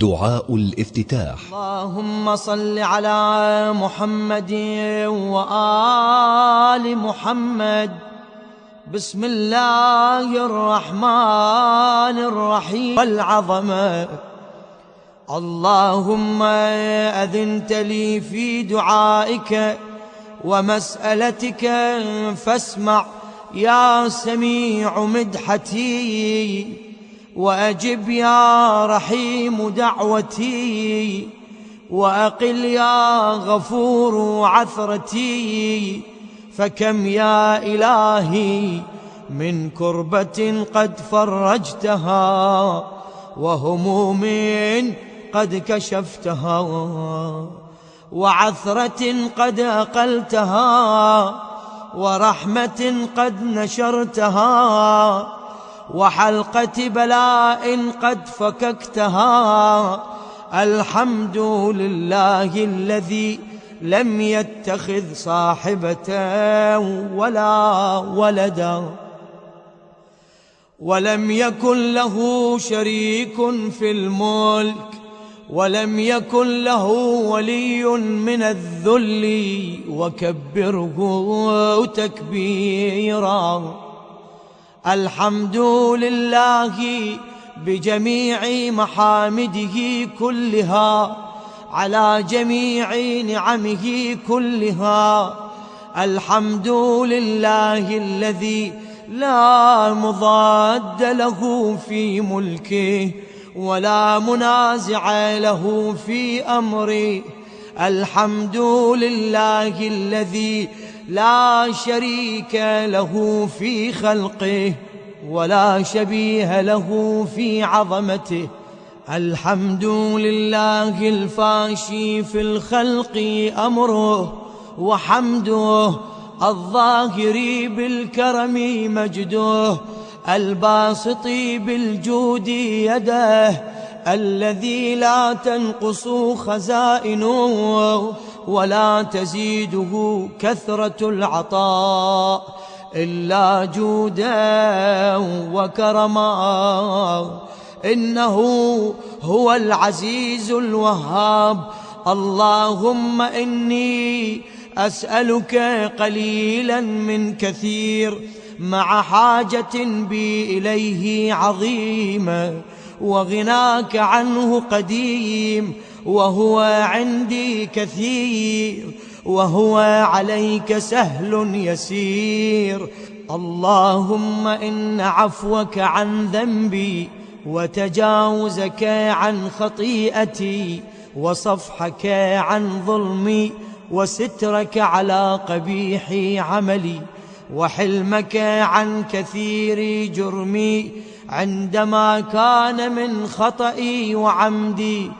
دعاء الافتتاح. اللهم صل على محمد وآل محمد. بسم الله الرحمن الرحيم. والعظمة اللهم أذنت لي في دعائك ومسألتك فاسمع يا سميع مدحتي، وأجب يا رحيم دعوتي، وأقل يا غفور عثرتي. فكم يا إلهي من كربة قد فرجتها، وهموم قد كشفتها، وعثرة قد أقلتها، ورحمة قد نشرتها، وحلقة بلاء قد فككتها. الحمد لله الذي لم يتخذ صاحبة ولا ولدا، ولم يكن له شريك في الملك، ولم يكن له ولي من الذل، وكبره تكبيرا. الحمد لله بجميع محامده كلها، على جميع نعمه كلها. الحمد لله الذي لا مضاد له في ملكه، ولا منازع له في أمره. الحمد لله الذي لا شريك له في خلقه، ولا شبيه له في عظمته. الحمد لله الفاشي في الخلق أمره وحمده، الظاهر بالكرم مجده، الباسط بالجود يده، الذي لا تنقص خزائنه ولا تزيده كثرة العطاء إلا جودا وكرما. إنه هو العزيز الوهاب. اللهم إني أسألك قليلا من كثير، مع حاجة بي إليه عظيمة، وغناك عنه قديم، وهو عندي كثير، وهو عليك سهل يسير. اللهم إن عفوك عن ذنبي، وتجاوزك عن خطيئتي، وصفحك عن ظلمي، وسترك على قبيح عملي، وحلمك عن كثير جرمي، عندما كان من خطئي وعمدي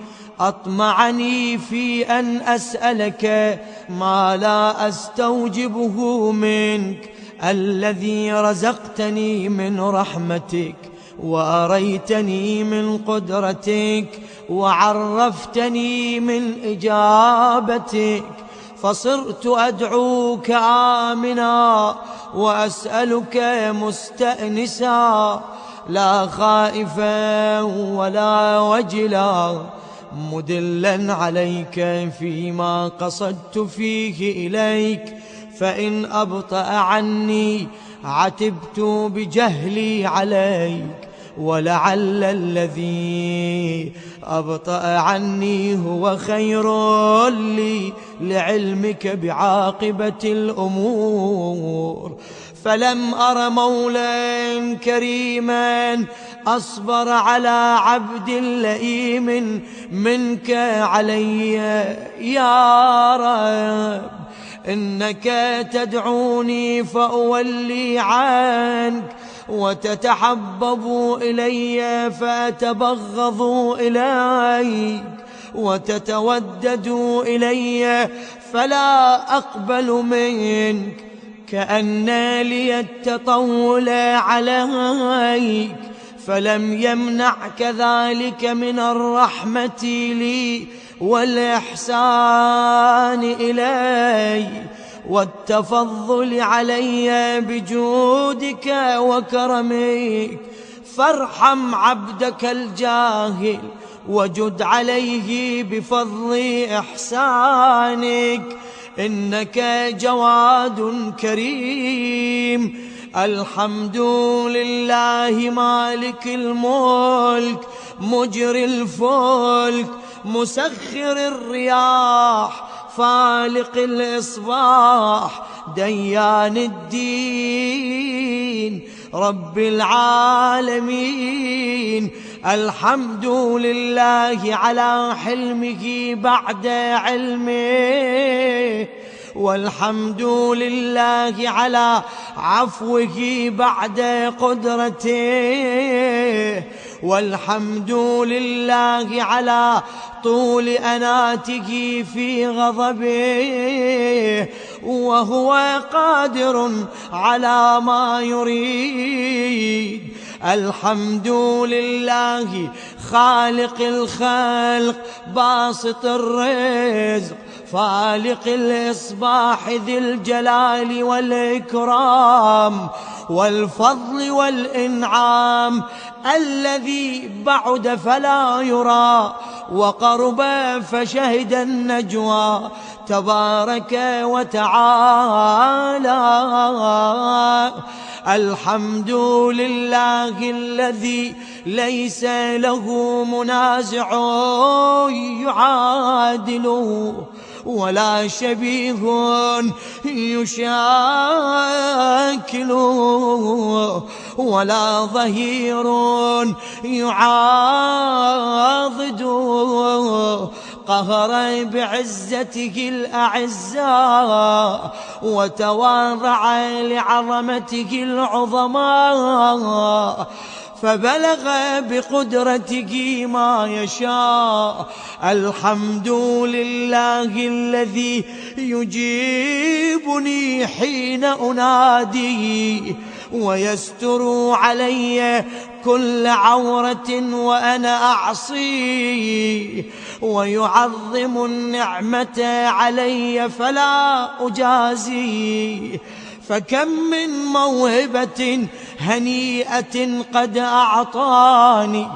أطمعني في أن أسألك ما لا أستوجبه منك، الذي رزقتني من رحمتك، وأريتني من قدرتك، وعرفتني من إجابتك، فصرت أدعوك آمنا، وأسألك مستأنسا، لا خائفا ولا وجلا، مدلا عليك فيما قصدت فيه إليك. فإن أبطأ عني عتبت بجهلي عليك، ولعل الذي أبطأ عني هو خير لي، لعلمك بعاقبة الأمور. فلم أر مولا كريما أصبر على عبد لئيم منك علي يا رب. إنك تدعوني فأولي عنك، وتتحبب إلي فأتبغض إليك، وتتودد إلي فلا أقبل منك، كأن لي التطول عليك. فلم يمنعك ذلك من الرحمة لي والإحسان إلي والتفضل علي بجودك وكرمك. فارحم عبدك الجاهل وجد عليه بفضل إحسانك، إنك جواد كريم. الحمد لله مالك الملك مجري الفلك مسخر الرياح فالق الإصباح ديان الدين رب العالمين. الحمد لله على حلمه بعد علمه، والحمد لله على عفوه بعد قدرته، والحمد لله على طول أناته في غضبه، وهو قادر على ما يريد. الحمد لله خالق الخلق باسط الرزق فالق الإصباح ذي الجلال والإكرام والفضل والإنعام، الذي بعد فلا يرى وقرب فشهد النجوى تبارك وتعالى. الحمد لله الذي ليس له منازع يعادله، ولا شبيه يشاكله، ولا ظهير يعاضده. قهر بعزته الأعزاء وتواضع لعظمته العظماء، فبلغ بقدرته ما يشاء. الحمد لله الذي يجيبني حين أنادي، ويستر علي كل عورة وأنا أعصي، ويعظم النعمة علي فلا أجازي. فكم من موهبة هنيئة قد أعطاني،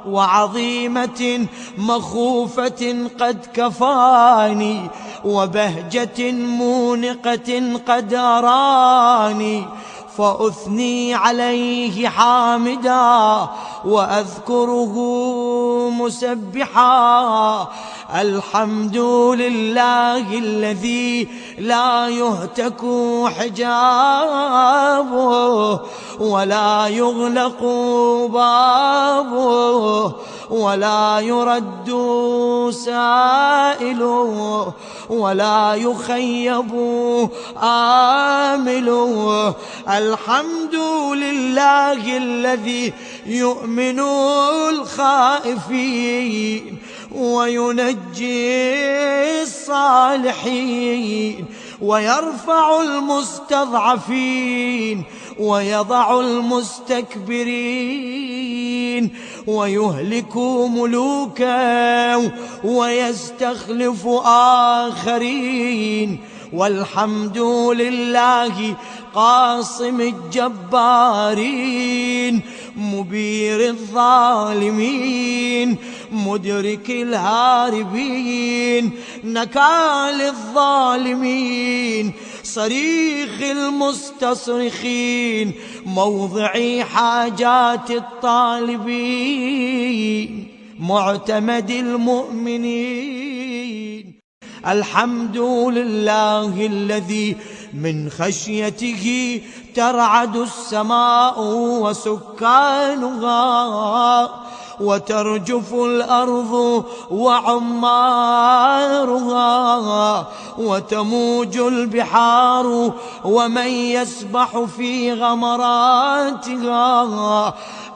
وعظيمة مخوفة قد كفاني، وبهجة مونقة قد أراني، فأثني عليه حامدا وأذكره مسبحا. الحمد لله الذي لا يهتك حجابه، ولا يغلق بابه، ولا يرد سائله، ولا يخيب آمله. الحمد لله الذي يؤمن الخائفين وينجي الصالحين، ويرفع المستضعفين ويضع المستكبرين، ويهلك ملوكا ويستخلف آخرين. والحمد لله قاصم الجبارين مبير الظالمين مدرك الهاربين نكال الظالمين صريخ المستصرخين موضع حاجات الطالبين معتمد المؤمنين. الحمد لله الذي من خشيته ترعد السماء وسكانها، وترجف الأرض وعمارها، وتموج البحار ومن يسبح في غمراتها.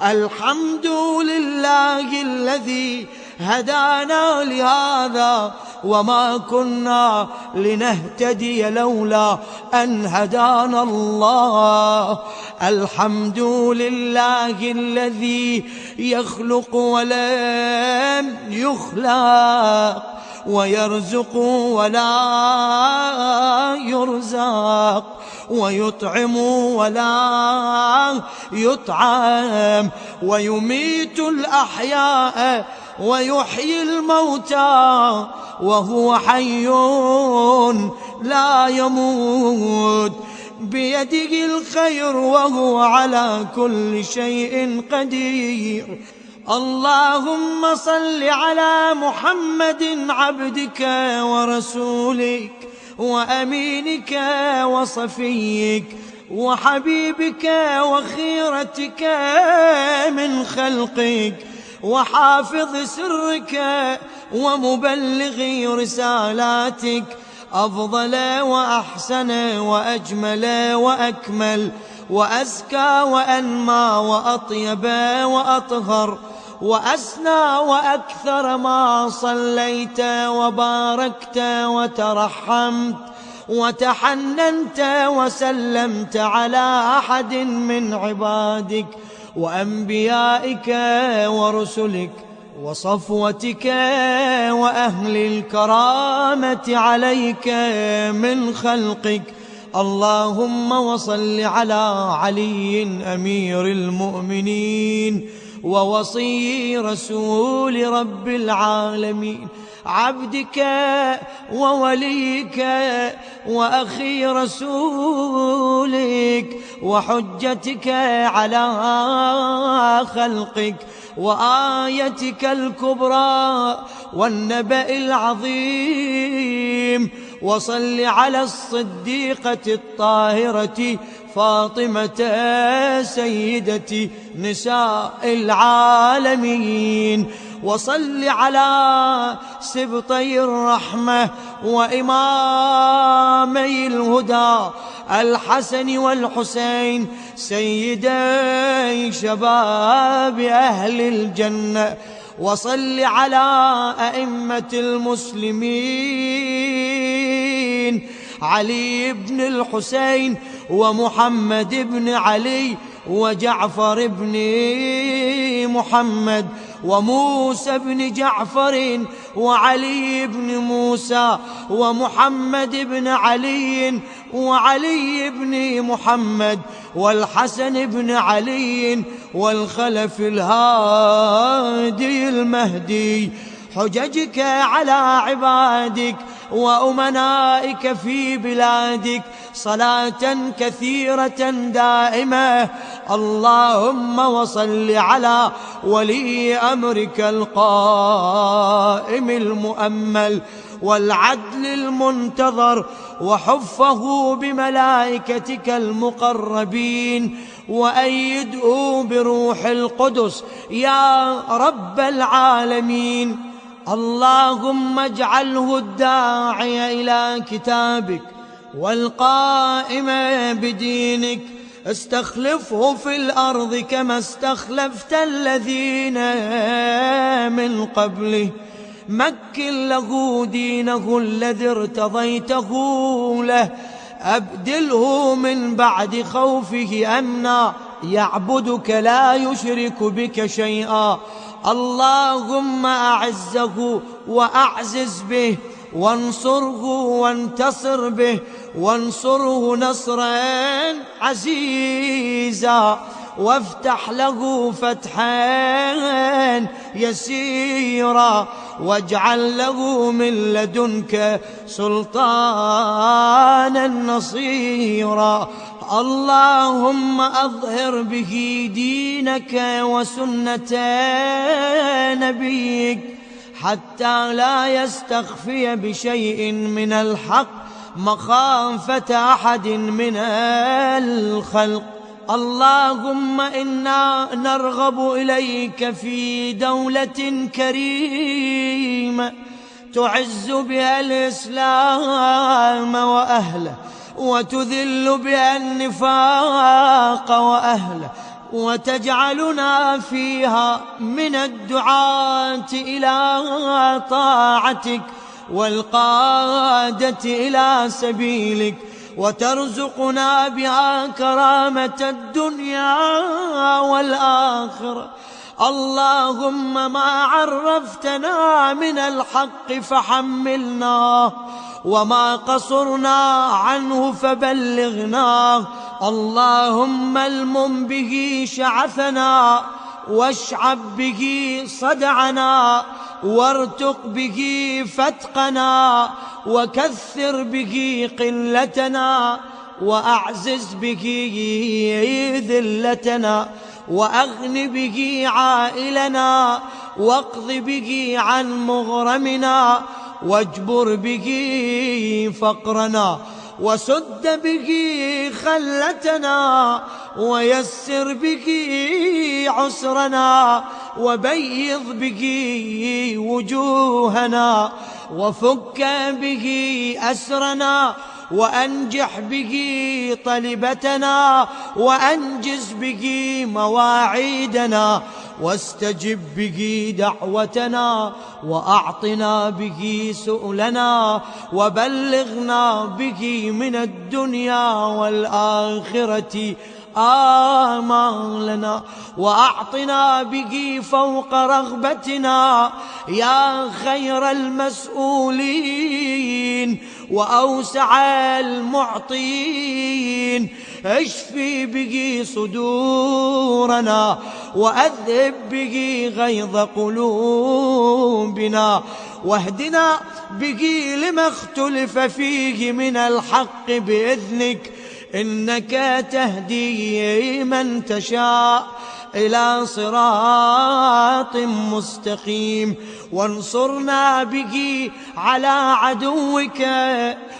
الحمد لله الذي هدانا لهذا وما كنا لنهتدي لولا أن هدانا الله. الحمد لله الذي يخلق ولم يخلق، ويرزق ولا يرزق، ويطعم ولا يطعم، ويميت الأحياء ويحيي الموتى وهو حي لا يموت، بيده الخير وهو على كل شيء قدير. اللهم صل على محمد عبدك ورسولك وأمينك وصفيك وحبيبك وخيرتك من خلقك وحافظ سرك ومبلغ رسالاتك، أفضل وأحسن وأجمل وأكمل وأزكى وأنمى وأطيب وأطهر وأسنى وأكثر ما صليت وباركت وترحمت وتحننت وسلمت على أحد من عبادك وأنبيائك ورسلك وصفوتك وأهل الكرامة عليك من خلقك. اللهم وصل على علي أمير المؤمنين ووصي رسول رب العالمين، عبدك ووليك وأخي رسولك وحجتك على خلقك وآيتك الكبرى والنبأ العظيم. وصل على الصديقة الطاهرة فاطمة سيدة نساء العالمين. وصل على سبطي الرحمة وإمامي الهدى الحسن والحسين سيدي شباب أهل الجنة. وصل على أئمة المسلمين علي بن الحسين ومحمد بن علي وجعفر بن محمد وموسى بن جعفر وعلي بن موسى ومحمد بن علي وعلي بن محمد والحسن بن علي والخلف الهادي المهدي. حججك على عبادك وأمنائك في بلادك صلاة كثيرة دائمة. اللهم وصل على ولي أمرك القائم المؤمل والعدل المنتظر وحفه بملائكتك المقربين وأيده بروح القدس يا رب العالمين. اللهم اجعله الداعي إلى كتابك والقائم بدينك، استخلفه في الأرض كما استخلفت الذين من قبله، مكن له دينه الذي ارتضيته له، أبدله من بعد خوفه أمنا يعبدك لا يشرك بك شيئا. اللهم أعزه وأعزز به وانصره وانتصر به وانصره نصرا عزيزا وافتح له فتحا يسيرا واجعل له من لدنك سلطانا نصيرا. اللهم أظهر به دينك وسنة نبيك حتى لا يستخفي بشيء من الحق مخافة أحد من الخلق. اللهم إنا نرغب إليك في دولة كريمة تعز بها الإسلام وأهله وتذل بها النفاق وأهله وتجعلنا فيها من الدعاة إلى طاعتك والقادة إلى سبيلك وترزقنا بها كرامة الدنيا والآخرة. اللهم ما عرفتنا من الحق فحملناه وما قصرنا عنه فبلغناه. اللهم المم به شعثنا واشعب به صدعنا وارتق به فتقنا وكثر به قلتنا وأعزز به ذلتنا وأغن به عائلنا واقض به عن مغرمنا واجبر به فقرنا وسد به خلتنا ويسر به عسرنا وبيض به وجوهنا وفك به أسرنا وأنجح به طلبتنا وأنجز به مواعيدنا واستجب به دعوتنا وأعطنا به سؤلنا وبلغنا به من الدنيا والآخرة آمالنا وأعطنا به فوق رغبتنا يا خير المسؤولين وأوسع المعطين اشفي به صدورنا وأذهب به غيظ قلوبنا واهدنا به لما اختلف فيه من الحق بإذنك إنك تهدي من تشاء إلى صراط مستقيم وانصرنا به على عدوك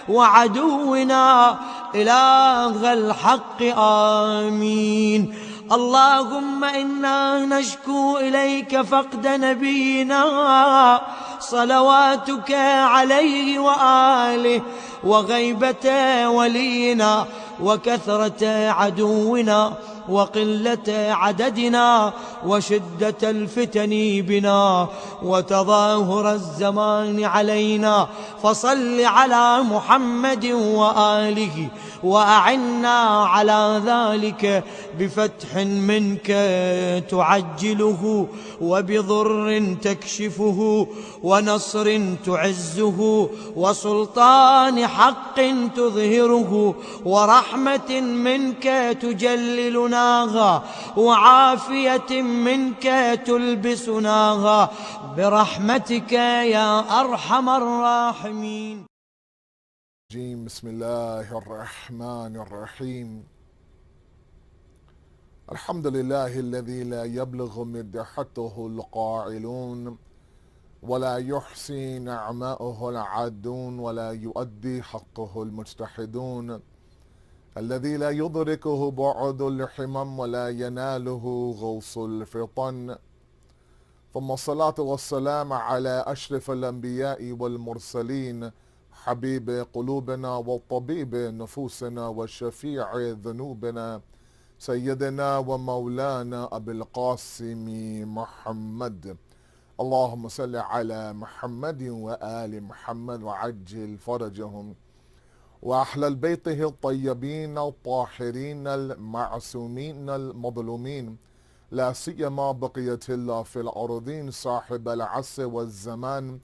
وعدونا إله الحق آمين. اللهم إنا نشكو إليك فقد نبينا صلواتك عليه وآله وغيبة ولينا وكثرة عدونا وقلة عددنا وشدة الفتن بنا وتظاهر الزمان علينا فصل على محمد وآله وأعنا على ذلك بفتح منك تعجله وبضر تكشفه ونصر تعزه وسلطان حق تظهره ورحمة منك تجللناها وعافية منك تلبسناها برحمتك يا أرحم الراحمين. بسم الله الرحمن الرحيم. الحمد لله الذي لا يبلغ مدحته القائلون ولا يحصي نعماءه العادون ولا يؤدي حقه المجتحدون، الذي لا يدركه بعد الحمم ولا يناله غوص الفطن، ثم الصلاة والسلام على أشرف الأنبياء والمرسلين حبيب قلوبنا وطبيب نفوسنا وشفيع ذنوبنا سيدنا ومولانا أبي القاسم محمد. اللهم صل على محمد وآل محمد وعجل فرجهم وأحلل بيته الطيبين الطاهرين المعصومين المظلومين، لا سيما بقية الله في الأرضين صاحب العصر والزمان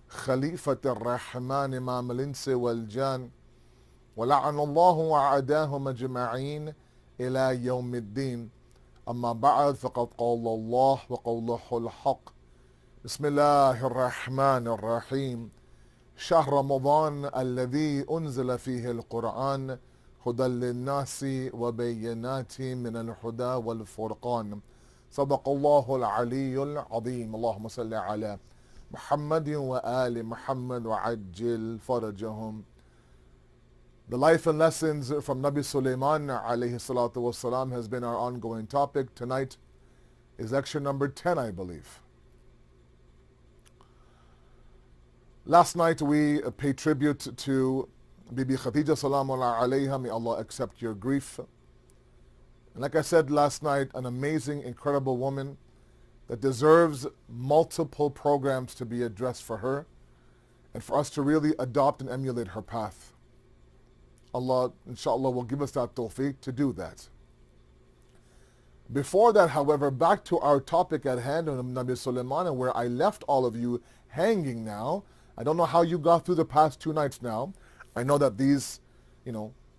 خليفة الرحمن إمام الإنس والجان، ولعن الله أعداهم أجمعين إلى يوم الدين. أما بعد، فقد قال الله وقوله الحق. بسم الله الرحمن الرحيم. شهر رمضان الذي أنزل فيه القرآن هدى للناس وبينات من الهدى والفرقان. صدق الله العلي العظيم. اللهم صل على محمد وآل محمد وعجل فرجهم. The life and lessons from Nabi Sulayman alayhi salatu wasalam has been our ongoing topic. Tonight is lecture number 10, I believe. Last night we paid tribute to Bibi Khadija salamullah alayha. May Allah accept your grief. And like I said last night, an amazing, incredible woman that deserves multiple programs to be addressed for her and for us to really adopt and emulate her path. Allah, inshallah, will give us that tawfiq to do that. Before that, however, back to our topic at hand on Nabi Sulayman, and where I left all of you hanging now. I don't know how you got through the past 2 nights now. I know that these,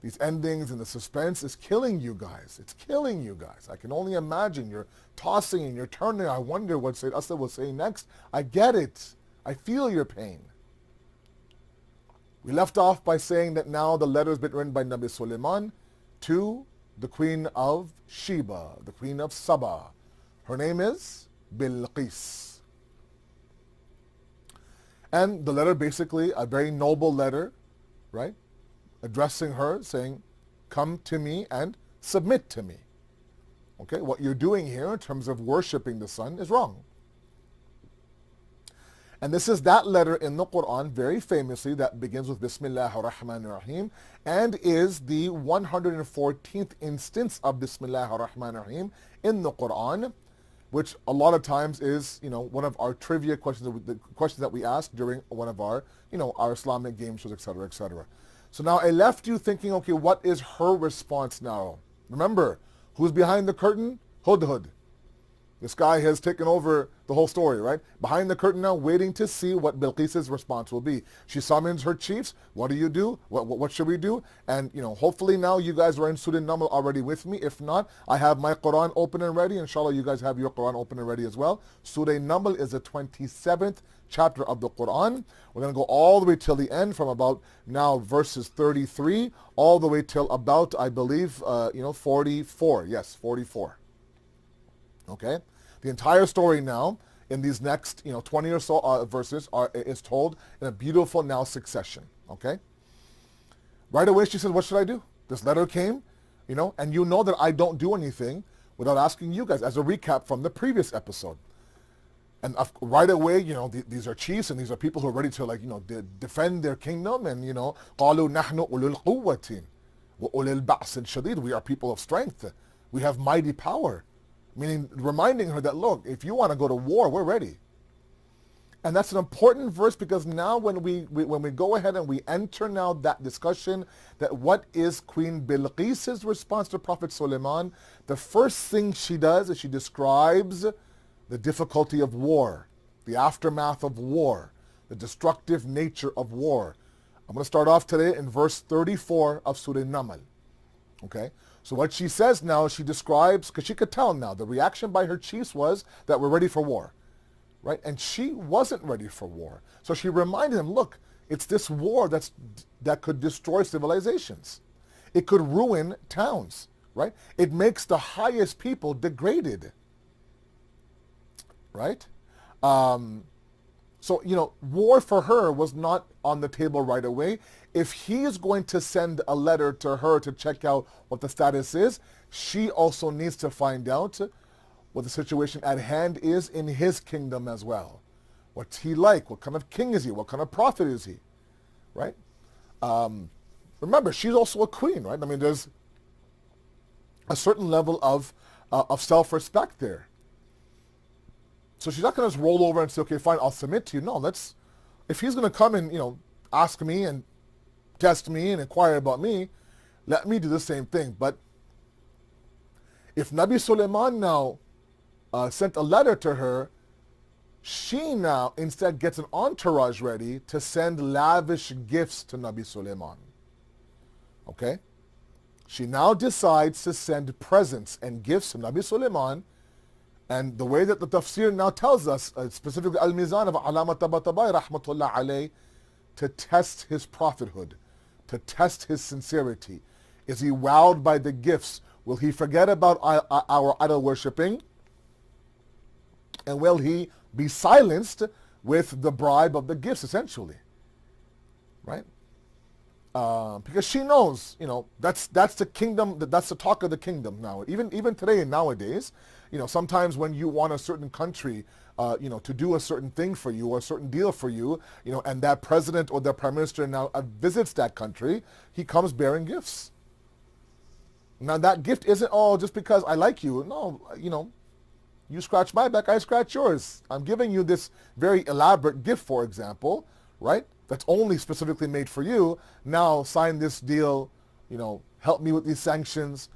These endings and the suspense is killing you guys. It's killing you guys. I can only imagine you're tossing and you're turning. I wonder what Sayyid Asad will say next. I get it. I feel your pain. We left off by saying that now the letter has been written by Nabi Sulayman to the queen of Sheba, the queen of Saba. Her name is Bilqis. And the letter basically, a very noble letter, right? Addressing her, saying, come to me and submit to me. Okay, what you're doing here in terms of worshiping the sun is wrong. And this is that letter in the Quran, very famously, that begins with Bismillah ar-Rahman ar-Rahim and is the 114th instance of Bismillah ar-Rahman ar-Rahim in the Quran, which a lot of times is, one of our trivia questions, the questions that we ask during one of our, our Islamic game shows, etc., etc. So now I left you thinking, okay, what is her response now? Remember, who's behind the curtain? Hudhud. This guy has taken over the whole story, right? Behind the curtain now, waiting to see what Bilqis' response will be. She summons her chiefs. What do you do? What should we do? And, hopefully now you guys are in Surah Naml already with me. If not, I have my Quran open and ready. Inshallah, you guys have your Quran open and ready as well. Surah Naml is the 27th chapter of the Quran. We're going to go all the way till the end, from about now verses 33 all the way till about, I believe, 44. Yes, 44. Okay? The entire story now in these next 20 or so verses is told in a beautiful now succession. Okay? Right away she says, what should I do? This letter came, and you know that I don't do anything without asking you guys, as a recap from the previous episode. And right away, these are chiefs and these are people who are ready to defend their kingdom, and قالوا نحن أولو القوة وأولي البأس الشديد. We are people of strength. We have mighty power. Meaning, reminding her that, look, if you want to go to war, we're ready. And that's an important verse, because now when we go ahead and we enter now that discussion, that what is Queen Bilqis' response to Prophet Sulayman, the first thing she does is she describes the difficulty of war, the aftermath of war, the destructive nature of war. I'm going to start off today in verse 34 of Surah Naml. Okay? So what she says now, she describes, because she could tell now, the reaction by her chiefs was that we're ready for war, right? And she wasn't ready for war. So she reminded them, look, it's this war that could destroy civilizations. It could ruin towns, right? It makes the highest people degraded, right? So, war for her was not on the table right away. If he is going to send a letter to her to check out what the status is, she also needs to find out what the situation at hand is in his kingdom as well. What's he like? What kind of king is he? What kind of prophet is he? Right? Remember, she's also a queen, right? I mean, there's a certain level of self-respect there. So she's not going to just roll over and say, okay, fine, I'll submit to you. No, if he's going to come and, ask me and test me and inquire about me, let me do the same thing. But if Nabi Sulayman now sent a letter to her, she now instead gets an entourage ready to send lavish gifts to Nabi Sulayman. Okay? She now decides to send presents and gifts to Nabi Sulayman. And the way that the tafsir now tells us, specifically Al-Mizan of Alama Tabatabai rahmatullah alayh, to test his prophethood, to test his sincerity. Is he wowed by the gifts? Will he forget about our idol worshipping? And will he be silenced with the bribe of the gifts, essentially? Right? Because she knows, that's the kingdom, that's the talk of the kingdom now. Even today and nowadays, sometimes when you want a certain country, to do a certain thing for you or a certain deal for you, and that president or the prime minister now visits that country, he comes bearing gifts. Now that gift isn't, just because I like you. No, you scratch my back, I scratch yours. I'm giving you this very elaborate gift, for example, right? That's only specifically made for you. Now sign this deal, help me with these sanctions,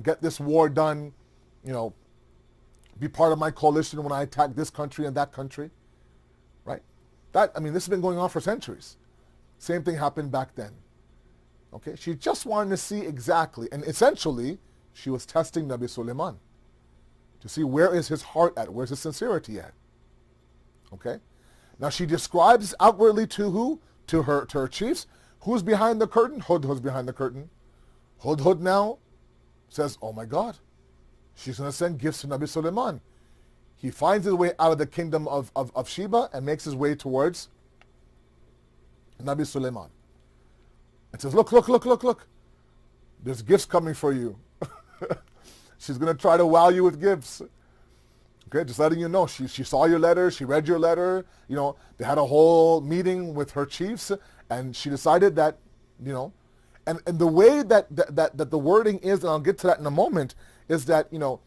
get this war done, be part of my coalition when I attack this country and that country, right? This has been going on for centuries. Same thing happened back then, Okay, she just wanted to see exactly, and essentially, she was testing Nabi Sulayman to see where is his heart at, where's his sincerity at. Okay, now she describes outwardly to who? To her chiefs. Who's behind the curtain? Hudhud's behind the curtain. Hudhud now says, oh my God, she's going to send gifts to Nabi Sulayman. He finds his way out of the kingdom of Sheba and makes his way towards Nabi Sulayman. And says, look. There's gifts coming for you. She's going to try to wow you with gifts. Okay, just letting you know. She saw your letter. She read your letter. You know, they had a whole meeting with her chiefs. And she decided that, you know, and the way that the wording is, and I'll get to that in a moment, is that, you know,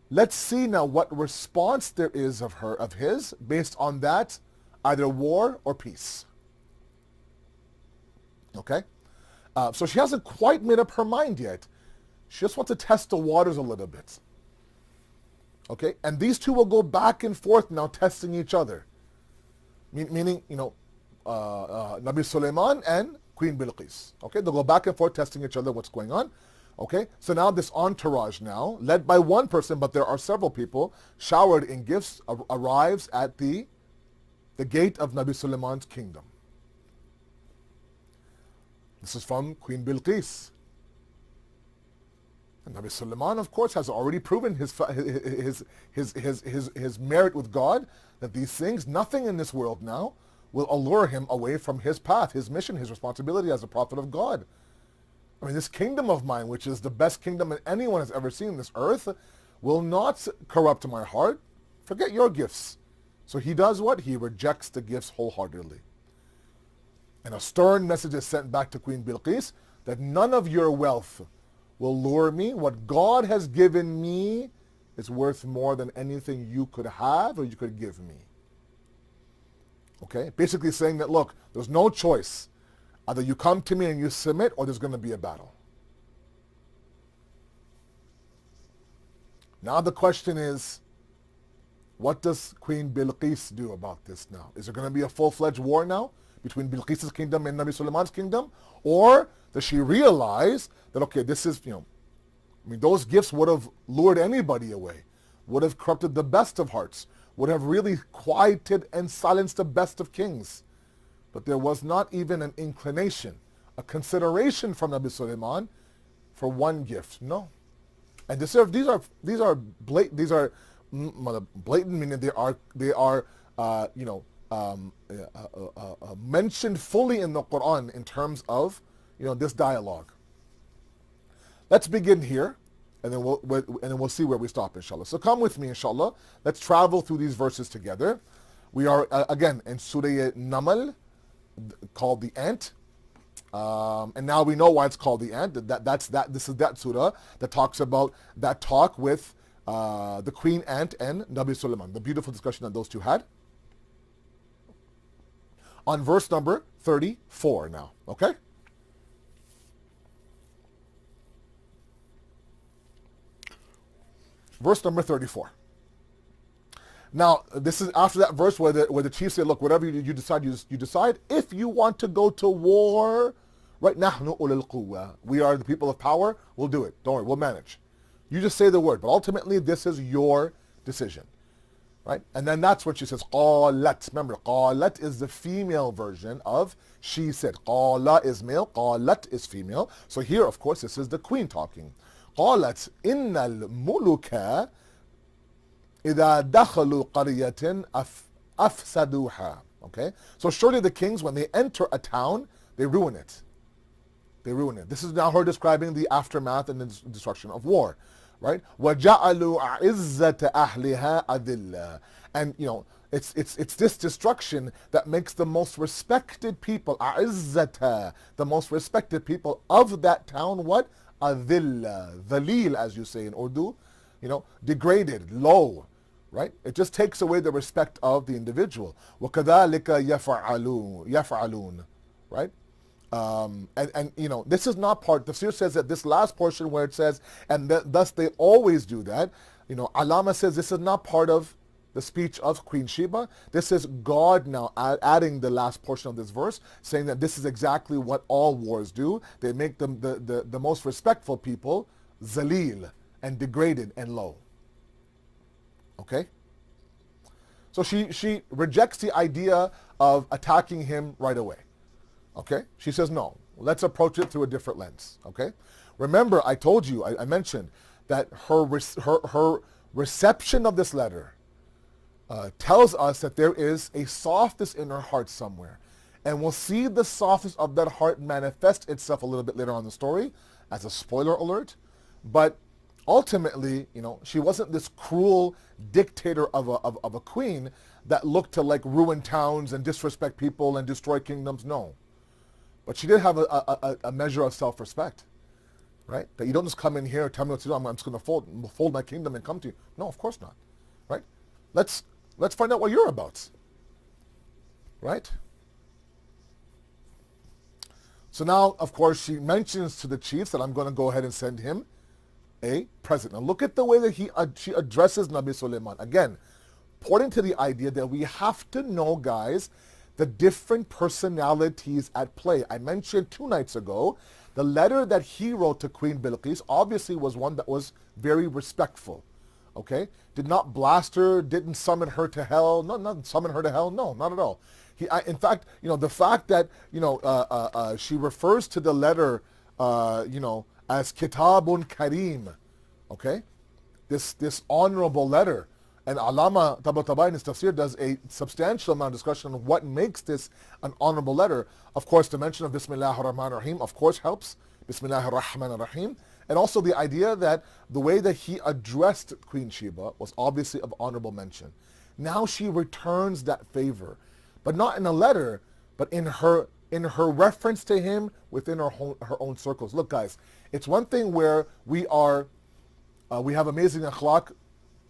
let's see now what response there is of his, based on that, either war or peace. Okay? So she hasn't quite made up her mind yet. She just wants to test the waters a little bit. Okay? And these two will go back and forth now testing each other. Meaning, you know, Nabi Sulayman and Queen Bilqis. Okay? They'll go back and forth testing each other, what's going on. Okay? So now this entourage now, led by one person, but there are several people, showered in gifts, arrives at the gate of Nabi Sulayman's kingdom. This is from Queen Bilqis. And Nabi Sulayman, of course, has already proven his merit with God, that these things, nothing in this world now, will allure him away from his path, his mission, his responsibility as a prophet of God. I mean, this kingdom of mine, which is the best kingdom that anyone has ever seen on this earth, will not corrupt my heart. Forget your gifts. So he does what? He rejects the gifts wholeheartedly. And a stern message is sent back to Queen Bilqis that none of your wealth will lure me. What God has given me is worth more than anything you could have or you could give me. Okay? Basically saying that, look, there's no choice. Either you come to me and you submit, or there's going to be a battle. Now the question is, what does Queen Bilqis do about this now? Is there going to be a full-fledged war now between Bilqis' kingdom and Nabi Sulayman's kingdom? Or does she realize that, okay, this is, you know, I mean, those gifts would have lured anybody away, would have corrupted the best of hearts, would have really quieted and silenced the best of kings. But there was not even an inclination, a consideration from Nabi Sulayman for one gift. No. And these are blatant, meaning they are mentioned fully in the Quran in terms of, you know, this dialogue. Let's begin here, and then we'll see where we stop, inshallah. So come with me, inshallah. Let's travel through these verses together. We are again in Surah Namal, called the ant, and now we know why it's called the ant. This is that surah that talks about that talk with the queen ant and Nabi Sulayman. The beautiful discussion that those two had. On verse number 34 now, okay? Verse number 34. Now, this is after that verse where the chief said, look, whatever you decide, you decide. If you want to go to war, right now, we are the people of power, we'll do it. Don't worry, we'll manage. You just say the word, but ultimately this is your decision. Right? And then that's what she says, qalat. Remember, qalat is the female version of she said. Qala is male, qalat is female. So here, of course, this is the queen talking. Qalat innal muluka إِذَا دَخَلُوا قَرْيَةٍ أَفْسَدُوهَا. Okay? So surely the kings, when they enter a town, they ruin it. They ruin it. This is now her describing the aftermath and the destruction of war. Right? وَجَعَلُوا أَعِزَّةَ أَهْلِهَا أَذِلَّةً. And, you know, it's this destruction that makes the most respected people, أَعِزَّةَ, the most respected people of that town, what? أَذِلَّةً. Dhalil, as you say in Urdu. You know, degraded, low, right? It just takes away the respect of the individual. وَكَذَلِكَ يَفْعَلُونَ, right? And you know, this is not part, the Tafsir says that this last portion where it says, and thus they always do that, you know, Alama says this is not part of the speech of Queen Sheba. This is God now adding the last portion of this verse, saying that this is exactly what all wars do. They make them the most respectful people zalil and degraded and low. Okay? So she rejects the idea of attacking him right away. Okay? She says, no, let's approach it through a different lens. Okay? Remember, I told you, I mentioned that her reception of this letter tells us that there is a softness in her heart somewhere. And we'll see the softness of that heart manifest itself a little bit later on in the story, as a spoiler alert. But ultimately, she wasn't this cruel dictator of a queen that looked to like ruin towns and disrespect people and destroy kingdoms. No. But she did have a measure of self-respect, right? That you don't just come in here and tell me what to do. I'm just going to fold my kingdom and come to you. No, of course not, right? Let's find out what you're about, right? So now, of course, she mentions to the chiefs that I'm going to go ahead and send him a present. Now look at the way that she addresses Nabi Sulayman. Again, pointing to the idea that we have to know, guys, the different personalities at play. I mentioned 2 nights ago, the letter that he wrote to Queen Bilqis obviously was one that was very respectful. Okay? Did not blast her, didn't summon her to hell. No, not summon her to hell. No, not at all. In fact, the fact that, she refers to the letter, as Kitabun Kareem, okay? This honorable letter. And Allama Tabatabai in his tafsir does a substantial amount of discussion on what makes this an honorable letter. Of course, the mention of Bismillahir Rahmanir Rahim, of course, helps. Bismillahir Rahmanir Rahim. And also the idea that the way that he addressed Queen Sheba was obviously of honorable mention. Now she returns that favor, but not in a letter, but in her reference to him within her own circles. Look, guys, it's one thing where we have amazing akhlaq,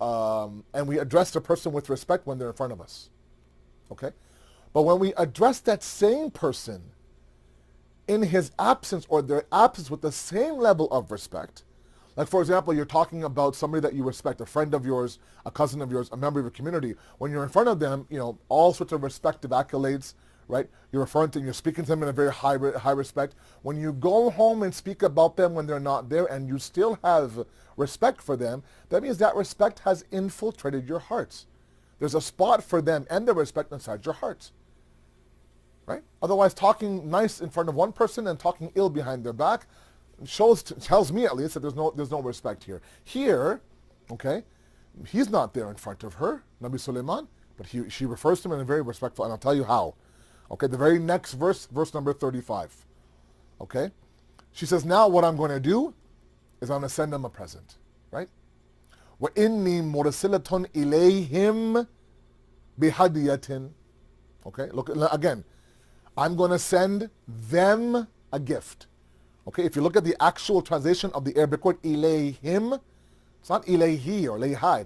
and we address the person with respect when they're in front of us. Okay? But when we address that same person in his absence or their absence with the same level of respect, like for example, you're talking about somebody that you respect, a friend of yours, a cousin of yours, a member of your community. When you're in front of them, all sorts of respective accolades, right? You're speaking to them in a very high respect. When you go home and speak about them when they're not there and you still have respect for them, that means that respect has infiltrated your hearts. There's a spot for them and the respect inside your hearts, right? Otherwise, talking nice in front of one person and talking ill behind their back tells me at least that there's no respect here. Here, okay, he's not there in front of her, Nabi Sulayman, but she refers to him in a very respectful, and I'll tell you how. Okay, the very next verse number 35. Okay? She says, now what I'm going to do is I'm going to send them a present. Right? وَإِنِّي مُرْسِلَةٌ إِلَيْهِمْ بِهَدِيَةٍ. Okay, look again. I'm going to send them a gift. Okay, if you look at the actual translation of the Arabic word ilayhim, it's not ilayhi or layha.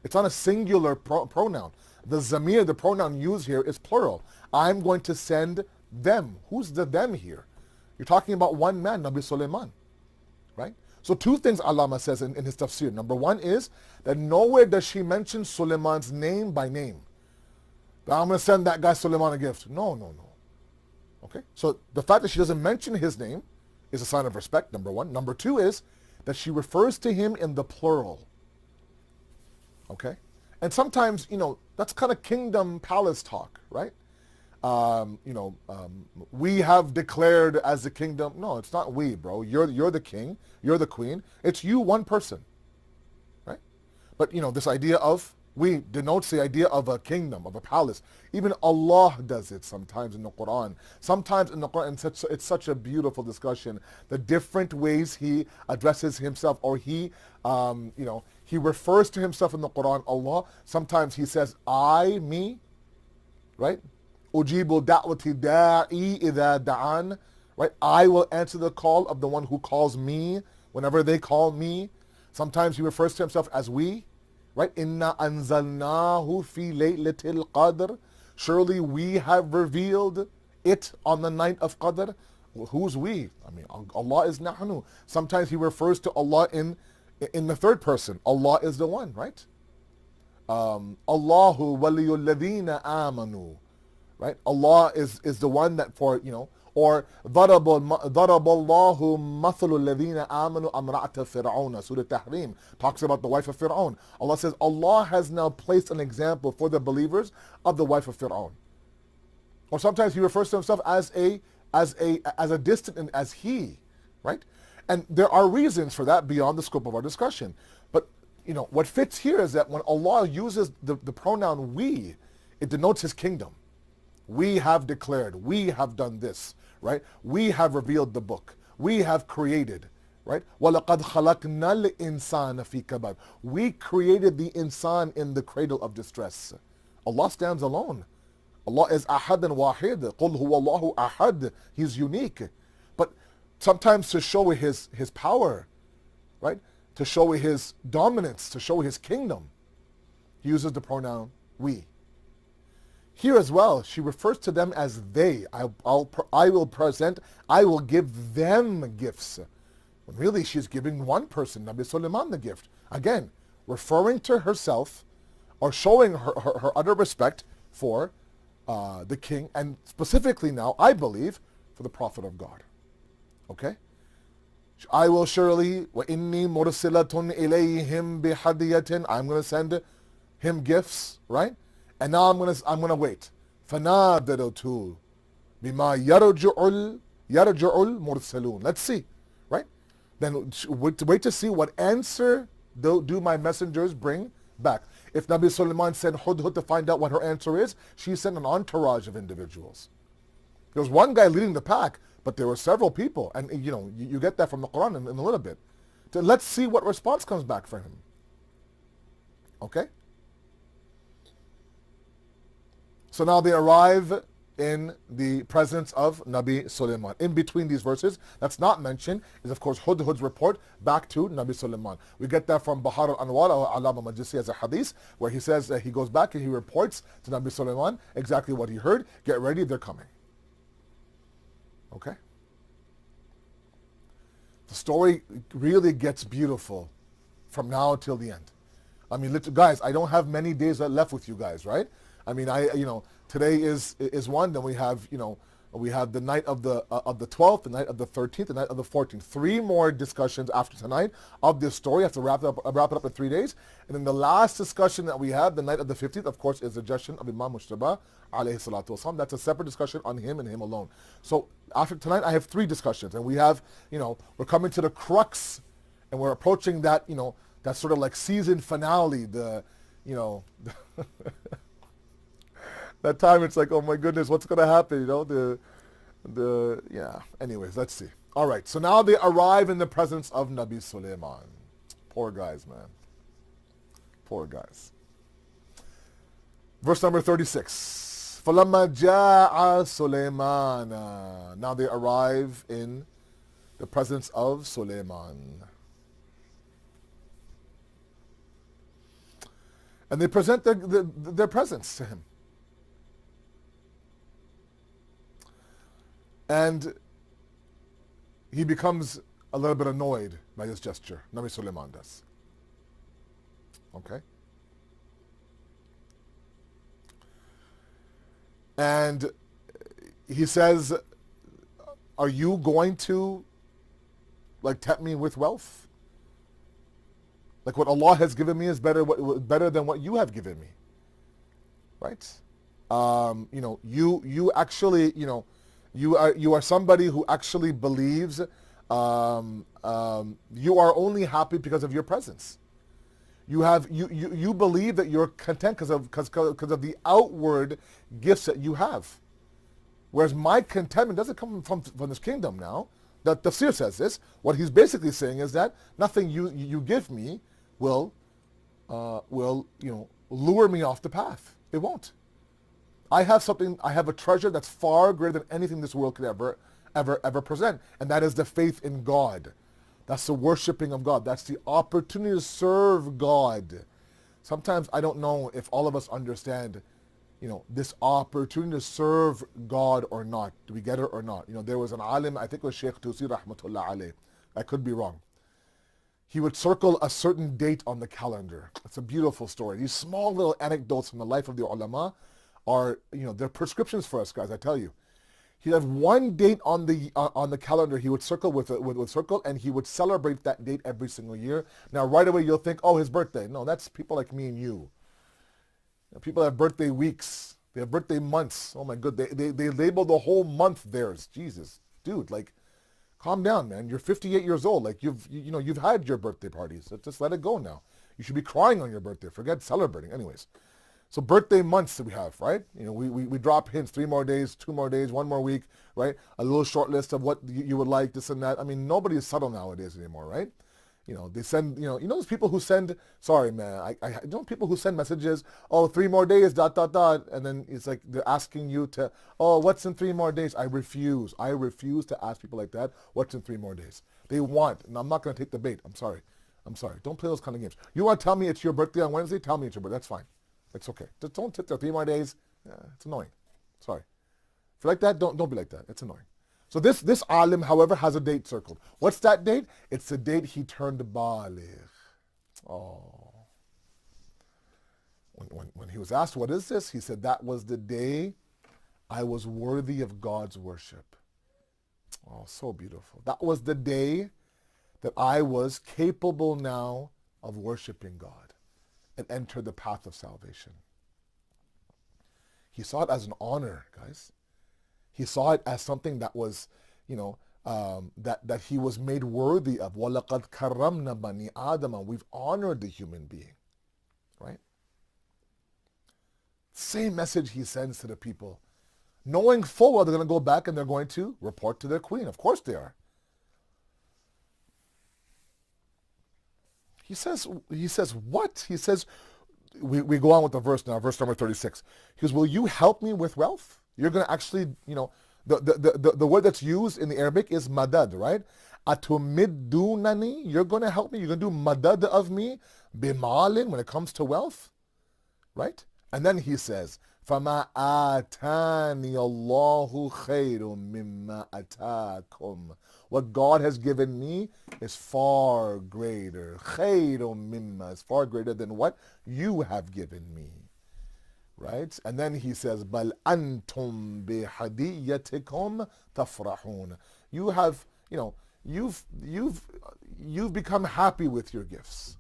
It's not a singular pronoun. The zamir, the pronoun used here, is plural. I'm going to send them. Who's the them here? You're talking about one man, Nabi Sulayman. Right? So 2 things Allama says in his tafsir. Number 1 is that nowhere does she mention Sulayman's name by name. I'm going to send that guy Sulayman a gift. No. Okay? So the fact that she doesn't mention his name is a sign of respect, number 1. Number 2 is that she refers to him in the plural. Okay? And sometimes, that's kind of kingdom palace talk, right? We have declared as the kingdom. No, it's not we, bro. You're the king. You're the queen. It's you, one person, right? But, this idea of, we denotes the idea of a kingdom, of a palace. Even Allah does it sometimes in the Quran. Sometimes in the Quran, it's such a beautiful discussion. The different ways he addresses himself, or he refers to himself in the Quran, Allah. Sometimes he says, I, me, right? Ujibu da'wati da'i idha da'an, right? I will answer the call of the one who calls me whenever they call me. Sometimes he refers to himself as we, right? Inna anzalnahu fi laylatil qadr. Surely we have revealed it on the night of Qadr. Who's we? I mean, Allah is nahnu. Sometimes he refers to Allah in the third person. Allah is the one, right? Allahu waliyul ladina amanu. Right? Allah is the one that for, or ضرب الله مثل الذين آمنوا امرأة فرعون. Surah Tahrim talks about the wife of Fir'aun. Allah says Allah has now placed an example for the believers of the wife of Fir'aun. Or sometimes he refers to himself as a distant and as he, right? And there are reasons for that beyond the scope of our discussion. But what fits here is that when Allah uses the pronoun we, it denotes his kingdom. We have declared, we have done this, right? We have revealed the book. We have created, right? وَلَقَدْ خَلَقْنَا الْإِنسَانَ فِي كَبَدٍ. We created the insan in the cradle of distress. Allah stands alone. Allah is ahad and wahid. قُلْ هُوَ اللَّهُ ahad. He's unique. But sometimes to show his power, right? To show his dominance, to show his kingdom, he uses the pronoun we. Here as well, she refers to them as they. I will give them gifts. When really she's giving one person, Nabi Sulayman, the gift. Again, referring to herself or showing her utter respect for the king, and specifically now, I believe, for the Prophet of God. Okay? I will surely, وَإِنِّي مُرْسِلَةٌ إِلَيْهِمْ بِحَدِيَةٍ. I'm going to send him gifts, right? And now I'm gonna wait. فَنَادَرَتُ بِمَا يَرْجُعُ الْمُرْسَلُونَ. Let's see, right? Then wait to see what answer do my messengers bring back. If Nabi Sulayman sent Hudhud to find out what her answer is, she sent an entourage of individuals. There was one guy leading the pack, but there were several people. And you get that from the Quran in a little bit. So let's see what response comes back from him. Okay? So now they arrive in the presence of Nabi Sulayman. In between these verses, that's not mentioned, is of course Hudhud's report back to Nabi Sulayman. We get that from Bahar al-Anwar or Alama Majlisi as a hadith, where he says that he goes back and he reports to Nabi Sulayman exactly what he heard. Get ready, they're coming. Okay? The story really gets beautiful from now till the end. I mean, guys, I don't have many days left with you guys, right? I mean, today is one. Then we have the night of the 12th, the night of the 13th, the night of the 14th. 3 more discussions after tonight of this story. I have to wrap it up in 3 days. And then the last discussion that we have, the night of the 15th, of course, is the suggestion of Imam Mushtaba alayhi salatu wasalam. That's a separate discussion on him and him alone. So after tonight, I have 3 discussions, and we have, we're coming to the crux, and we're approaching that, that sort of like season finale. That time it's like, oh my goodness, what's going to happen? Anyways, let's see. All right, so now they arrive in the presence of Nabi Sulayman. Poor guys, man. Poor guys. Verse number 36. فَلَمَّا جَاءَ سُلَيْمَانَ. Now they arrive in the presence of Sulayman. And they present their presents to him. And he becomes a little bit annoyed by this gesture. Nabi Sulayman does. Okay? And he says, are you going to tempt me with wealth? Like what Allah has given me is better than what you have given me. Right? You actually, you are somebody who actually believes you are only happy because of your presence. You believe that you're content because of the outward gifts that you have. Whereas my contentment doesn't come from this kingdom now. The tafsir says this. What he's basically saying is that nothing you give me will lure me off the path. It won't. I have a treasure that's far greater than anything this world could ever present. And that is the faith in God. That's the worshiping of God. That's the opportunity to serve God. Sometimes I don't know if all of us understand, this opportunity to serve God or not. Do we get it or not? There was an alim, I think it was Sheikh Tusi rahmatullah alayh. I could be wrong. he would circle a certain date on the calendar. It's a beautiful story. These small little anecdotes from the life of the ulama are, they're prescriptions for us, guys, I tell you. He'd have one date on the calendar he would circle with circle, and he would celebrate that date every single year. Now, right away, you'll think, oh, his birthday. No, that's people like me and you. People have birthday weeks. They have birthday months. Oh, my good. They label the whole month theirs. Jesus. Dude, calm down, man. You're 58 years old. You've had your birthday parties. So just let it go now. You should be crying on your birthday. Forget celebrating. Anyways. So birthday months that we have, right? We drop hints, 3 more days, 2 more days, 1 more week, right? A little short list of what you would like, this and that. I mean, nobody is subtle nowadays anymore, right? They send, those people who send, sorry, man, I people who send messages, oh, 3 more days, ... And then it's like they're asking you to, oh, what's in 3 more days? I refuse to ask people like that, what's in 3 more days? They want, and I'm not going to take the bait. I'm sorry. Don't play those kind of games. You want to tell me it's your birthday on Wednesday? Tell me it's your birthday. That's fine. It's okay. Just don't sit there 3 more days. It's annoying. Sorry. If you're like that, don't be like that. It's annoying. So this alim, however, has a date circled. What's that date? It's the date he turned baligh. Oh. When he was asked, what is this? He said, that was the day I was worthy of God's worship. Oh, so beautiful. That was the day that I was capable now of worshiping God and enter the path of salvation. He saw it as an honor, guys. He saw it as something that was, that he was made worthy of. وَلَقَدْ كَرَّمْنَا بَنِي آدَمَ. We've honored the human being, right? Same message he sends to the people, knowing full well they're going to go back and they're going to report to their queen. Of course they are. He says, what? He says, we go on with the verse now, verse number 36. He goes, will you help me with wealth? You're going to actually, the word that's used in the Arabic is madad, right? Atumidunani, you're going to help me. You're going to do madad of me, bimalin, when it comes to wealth, right? And then he says, فَمَا آتَانِيَ اللَّهُ خَيْرٌ مِمَّا أَتَاكُمْ. What God has given me is far greater. خَيْرٌ مِمَّا is far greater than what you have given me. Right? And then he says, بَلْ أَنْتُمْ بِحَدِيَّتِكُمْ تَفْرَحُونَ. You have, you've become happy with your gifts.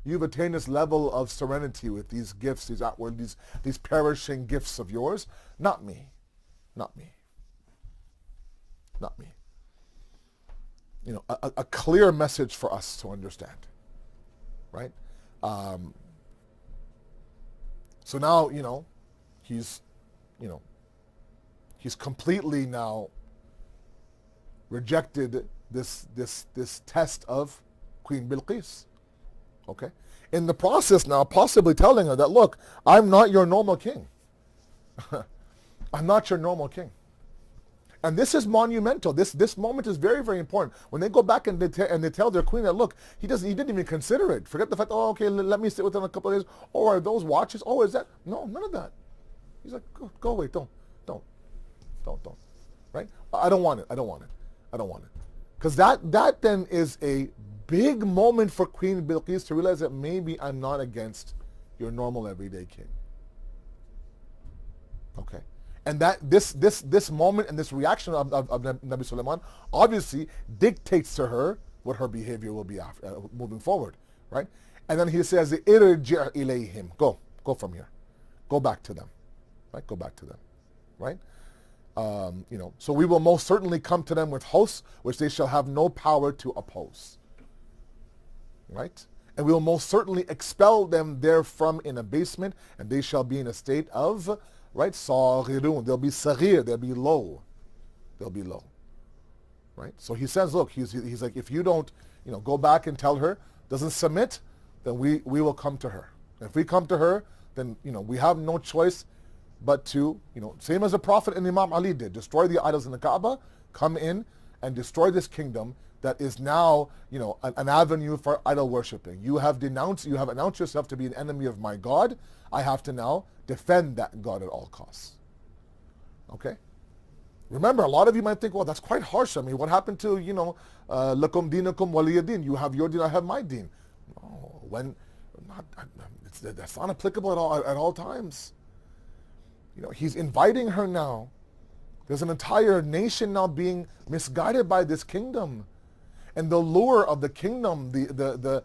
You've attained this level of serenity with these gifts, these outward, these perishing gifts of yours. Not me. Not me. Not me. A clear message for us to understand. Right? So now, he's completely now rejected this test of Queen Bilqis. Okay? In the process now, possibly telling her that, look, I'm not your normal king. I'm not your normal king. And this is monumental. This moment is very, very important. When they go back and they tell their queen that, look, he didn't even consider it. Forget the fact, oh, okay, let me sit with him a couple of days. Oh, are those watches? Oh, is that? No, none of that. He's like, go away. Don't. Right? I don't want it. Because that then is a big moment for Queen Bilqis to realize that maybe I'm not against your normal everyday king. Okay? And that this moment and this reaction of Nabi Sulayman obviously dictates to her what her behavior will be after, moving forward, right? And then he says, "Irji' ilayhim." Go from here, go back to them, right? Go back to them, right? So we will most certainly come to them with hosts which they shall have no power to oppose, right? And we will most certainly expel them therefrom in abasement, and they shall be in a state of, right, saghirun. They'll be saghir, they'll be low. Right? So he says, look, he's like, if you don't, go back and tell her, doesn't submit, then we will come to her. If we come to her, then, we have no choice but to, same as the Prophet and Imam Ali did, destroy the idols in the Kaaba, come in and destroy this kingdom that is now, an avenue for idol worshipping. You have announced yourself to be an enemy of my God. I have to now defend that God at all costs. Okay? Remember, a lot of you might think, well, that's quite harsh. I mean, what happened to, lakum dinakum waliyadin? You have your deen, I have my deen. No, that's not applicable at all times. He's inviting her now. There's an entire nation now being misguided by this kingdom. And the lure of the kingdom, the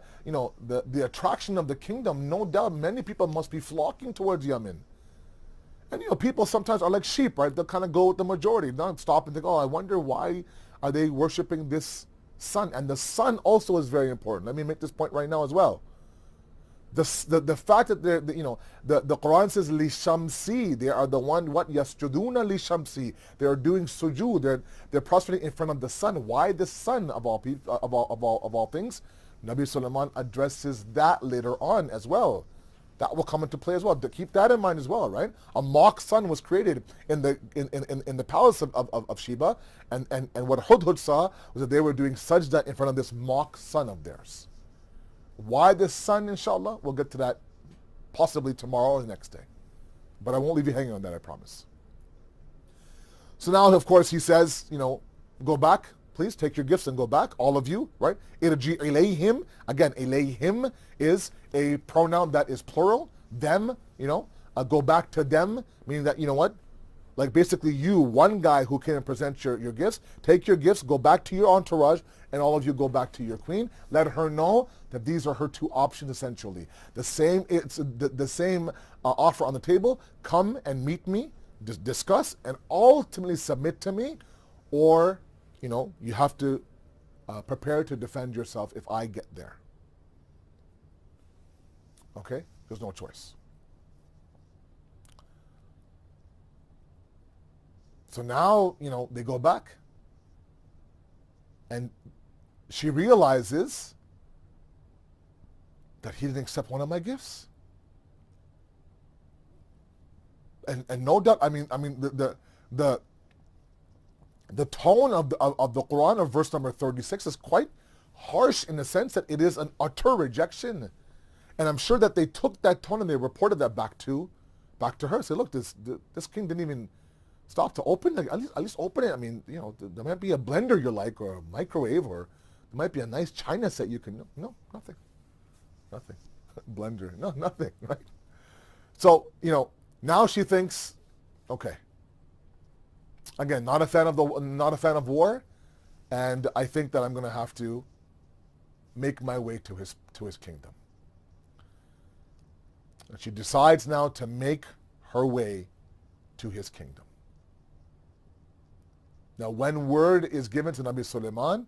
attraction of the kingdom, no doubt many people must be flocking towards Yemen. And people sometimes are like sheep, right? They'll kind of go with the majority. Don't stop and think, oh, I wonder why are they worshiping this sun? And the sun also is very important. Let me make this point right now as well. The fact that the Quran says li shamsi, they are the one yasjuduna li shamsi. They are doing sujood. They're prostrating in front of the sun. Why the sun of all people, of all things? Nabi Sulayman addresses that later on as well. That will come into play as well. Keep that in mind as well, right? A mock sun was created in the palace of Sheba, and what Hudhud saw was that they were doing sajda in front of this mock sun of theirs. Why this sun, inshallah? We'll get to that possibly tomorrow or the next day. But I won't leave you hanging on that, I promise. So now, of course, he says, go back. Please take your gifts and go back, all of you, right? Irji ilayhim. Again, ilayhim is a pronoun that is plural. Them, go back to them, meaning that, like basically you, one guy who can present your gifts, take your gifts, go back to your entourage, and all of you go back to your queen. Let her know that these are her two options essentially. It's the same offer on the table. Come and meet me, discuss, and ultimately submit to me, or you have to prepare to defend yourself if I get there. Okay? There's no choice. So now, they go back. And she realizes that he didn't accept one of my gifts. And no doubt, the tone of the Quran of verse number 36 is quite harsh in the sense that it is an utter rejection. And I'm sure that they took that tone and they reported that back to her. Say, look, this king didn't even stop to open it. At least open it. There might be a blender you like, or a microwave, or there might be a nice china set you can. No, nothing. Blender, no, nothing, right? So, now she thinks, okay. Again, not a fan of war, and I think that I'm going to have to make my way to his kingdom. And she decides now to make her way to his kingdom. Now, when word is given to Nabi Sulayman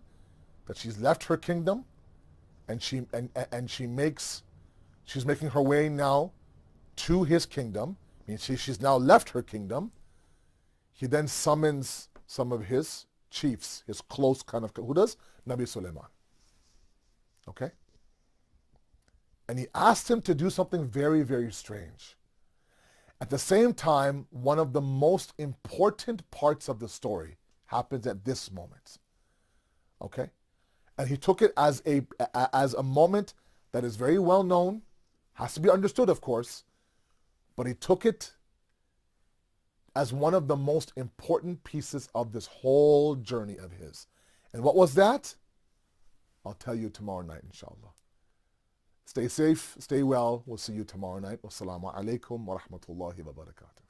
that she's left her kingdom, and she's making her way now to his kingdom, means she's now left her kingdom. He then summons some of his chiefs, his close kind of, who does? Nabi Sulayman. Okay? And he asked him to do something very, very strange. At the same time, one of the most important parts of the story happens at this moment. Okay? And he took it as a moment that is very well known, has to be understood, of course, but he took it as one of the most important pieces of this whole journey of his. And what was that? I'll tell you tomorrow night, inshallah. Stay safe, stay well. We'll see you tomorrow night. Wassalamu alaikum wa rahmatullahi wa barakatuh.